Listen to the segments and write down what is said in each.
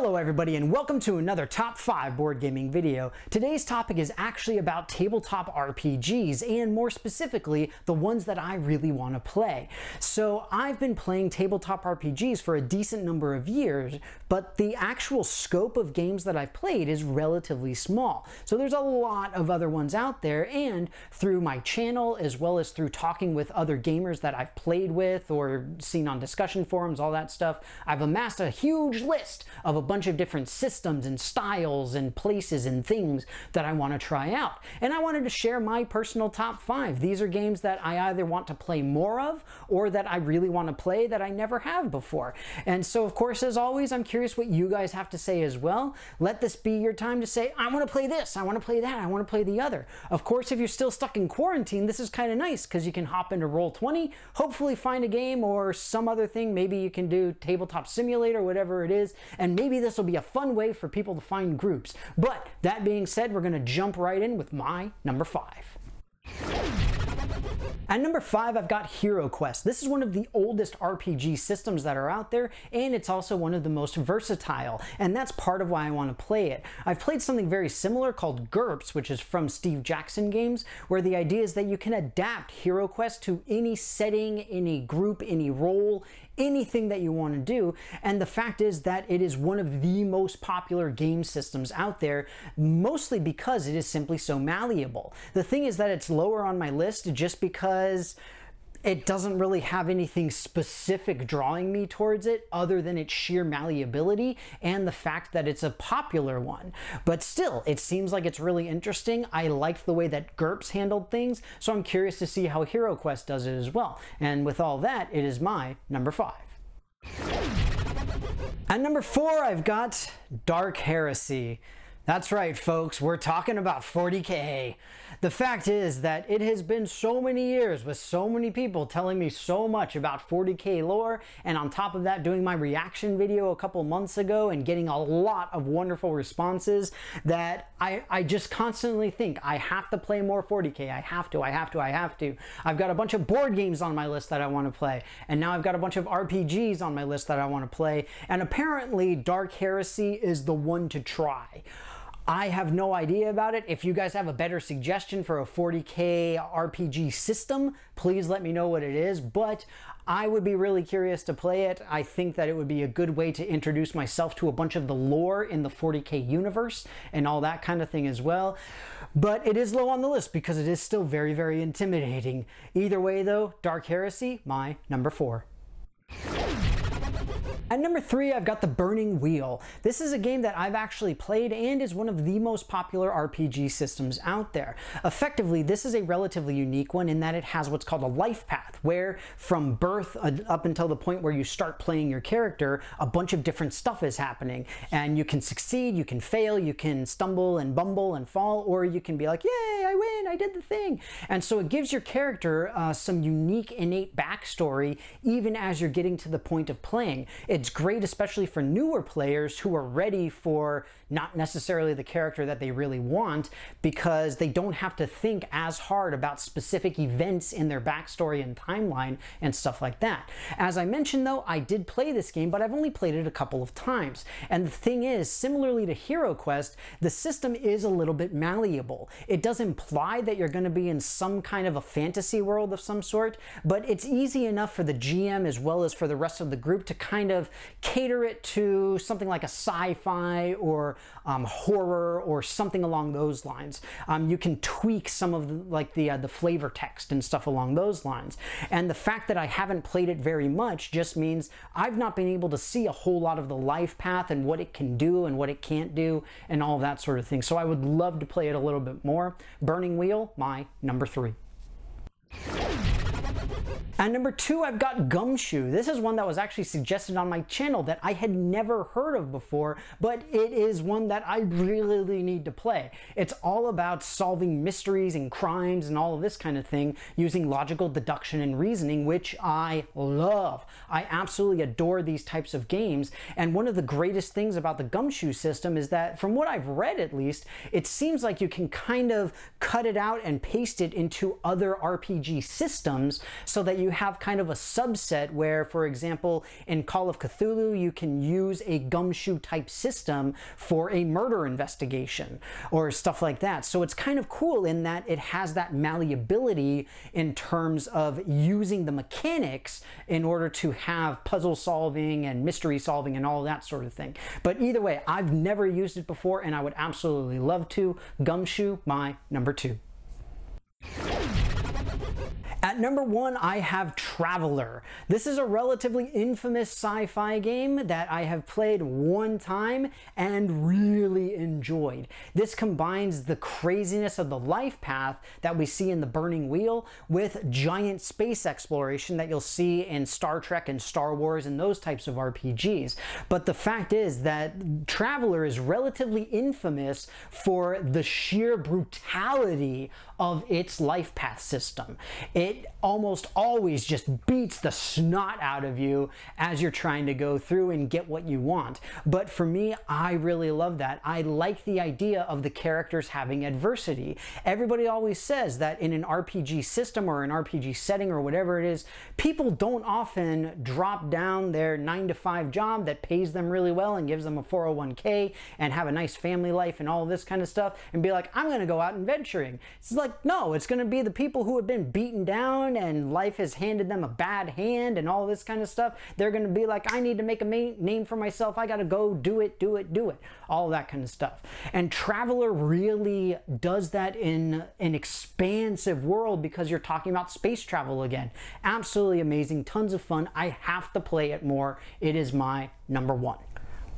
Hello everybody and welcome to another top 5 board gaming video. Today's topic is actually about tabletop RPGs and more specifically the ones that I really want to play. So I've been playing tabletop RPGs for a decent number of years, but the actual scope of games that I've played is relatively small. So there's a lot of other ones out there, and through my channel as well as through talking with other gamers that I've played with or seen on discussion forums, all that stuff, I've amassed a huge list of a bunch of different systems and styles and places and things that I want to try out. And I wanted to share my personal top 5. These are games that I either want to play more of or that I really want to play that I never have before. And so of course, as always, I'm curious what you guys have to say as well. Let this be your time to say, I want to play this, I want to play that, I want to play the other. Of course, if you're still stuck in quarantine, this is kind of nice because you can hop into Roll20, hopefully find a game or some other thing. Maybe you can do Tabletop Simulator, whatever it is, and maybe this will be a fun way for people to find groups. But that being said, we're going to jump right in with my number 5. At number 5, I've got HeroQuest. This is one of the oldest RPG systems that are out there, and it's also one of the most versatile, and that's part of why I want to play it. I've played something very similar called GURPS, which is from Steve Jackson Games, where the idea is that you can adapt HeroQuest to any setting, any group, any role, anything that you want to do. And the fact is that it is one of the most popular game systems out there, mostly because it is simply so malleable. The thing is that it's lower on my list just because it doesn't really have anything specific drawing me towards it other than its sheer malleability and the fact that it's a popular one. But still, it seems like it's really interesting. I liked the way that GURPS handled things, so I'm curious to see how HeroQuest does it as well. And with all that, it is my number 5. At number 4, I've got Dark Heresy. That's right, folks, we're talking about 40K. The fact is that it has been so many years with so many people telling me so much about 40K lore, and on top of that, doing my reaction video a couple months ago and getting a lot of wonderful responses, that I just constantly think I have to play more 40K. I have to. I've got a bunch of board games on my list that I want to play, and now I've got a bunch of RPGs on my list that I want to play, and apparently Dark Heresy is the one to try. I have no idea about it. If you guys have a better suggestion for a 40K RPG system, please let me know what it is, but I would be really curious to play it. I think that it would be a good way to introduce myself to a bunch of the lore in the 40K universe and all that kind of thing as well. But it is low on the list because it is still very, very intimidating. Either way though, Dark Heresy, my number 4. At number 3, I've got The Burning Wheel. This is a game that I've actually played and is one of the most popular RPG systems out there. Effectively, this is a relatively unique one in that it has what's called a life path, where from birth up until the point where you start playing your character, a bunch of different stuff is happening. And you can succeed, you can fail, you can stumble and bumble and fall, or you can be like, yay, I win, I did the thing. And so it gives your character some unique, innate backstory, even as you're getting to the point of playing. It's great, especially for newer players who are ready for not necessarily the character that they really want, because they don't have to think as hard about specific events in their backstory and timeline and stuff like that. As I mentioned though, I did play this game, but I've only played it a couple of times. And the thing is, similarly to HeroQuest, the system is a little bit malleable. It does imply that you're going to be in some kind of a fantasy world of some sort, but it's easy enough for the GM as well as for the rest of the group to kind of cater it to something like a sci-fi or horror or something along those lines. You can tweak some of the flavor text and stuff along those lines. And the fact that I haven't played it very much just means I've not been able to see a whole lot of the life path and what it can do and what it can't do and all that sort of thing. So I would love to play it a little bit more. Burning Wheel, my number 3. At number 2, I've got Gumshoe. This is one that was actually suggested on my channel that I had never heard of before, but it is one that I really need to play. It's all about solving mysteries and crimes and all of this kind of thing using logical deduction and reasoning, which I love. I absolutely adore these types of games, and one of the greatest things about the Gumshoe system is that, from what I've read at least, it seems like you can kind of cut it out and paste it into other RPG systems so that you you have kind of a subset where, for example, in Call of Cthulhu, you can use a gumshoe type system for a murder investigation or stuff like that. So it's kind of cool in that it has that malleability in terms of using the mechanics in order to have puzzle solving and mystery solving and all that sort of thing. But either way, I've never used it before and I would absolutely love to. Gumshoe, my number 2. At number 1, I have Traveler. This is a relatively infamous sci-fi game that I have played one time and really enjoyed. This combines the craziness of the life path that we see in the Burning Wheel with giant space exploration that you'll see in Star Trek and Star Wars and those types of RPGs. But the fact is that Traveler is relatively infamous for the sheer brutality of its life path system. It almost always just beats the snot out of you as you're trying to go through and get what you want. But for me, I really love that. I like the idea of the characters having adversity. Everybody always says that in an RPG system or an RPG setting or whatever it is, people don't often drop down their 9-to-5 job that pays them really well and gives them a 401k and have a nice family life and all this kind of stuff and be like, I'm gonna go out and venturing. It's like, no, it's gonna be the people who have been beaten down and life has handed them a bad hand and all this kind of stuff. They're going to be like, I need to make a name for myself. I got to go do it. All that kind of stuff. And Traveler really does that in an expansive world because you're talking about space travel again. Absolutely amazing. Tons of fun. I have to play it more. It is my number 1.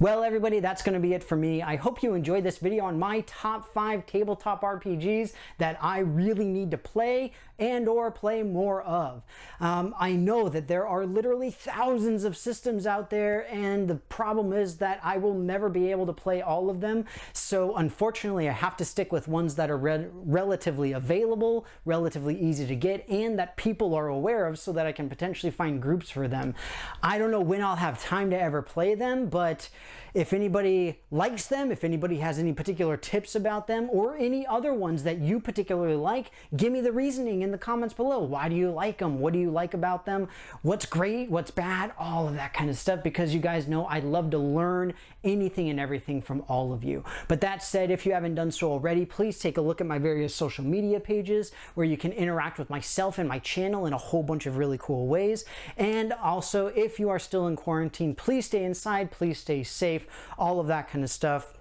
Well, everybody, that's going to be it for me. I hope you enjoyed this video on my top 5 tabletop RPGs that I really need to play and or play more of. I know that there are literally thousands of systems out there, and the problem is that I will never be able to play all of them. So unfortunately, I have to stick with ones that are relatively available, relatively easy to get, and that people are aware of so that I can potentially find groups for them. I don't know when I'll have time to ever play them, but if anybody likes them, if anybody has any particular tips about them or any other ones that you particularly like, give me the reasoning in the comments below. Why do you like them? What do you like about them? What's great? What's bad? All of that kind of stuff, because you guys know I love to learn anything and everything from all of you. But that said, if you haven't done so already, please take a look at my various social media pages where you can interact with myself and my channel in a whole bunch of really cool ways. And also, if you are still in quarantine, please stay inside, please stay safe, all of that kind of stuff.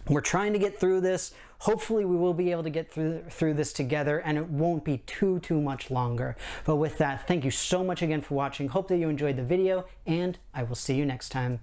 We're trying to get through this. Hopefully we will be able to get through this together, and it won't be too much longer. But with that, thank you so much again for watching. Hope that you enjoyed the video, and I will see you next time.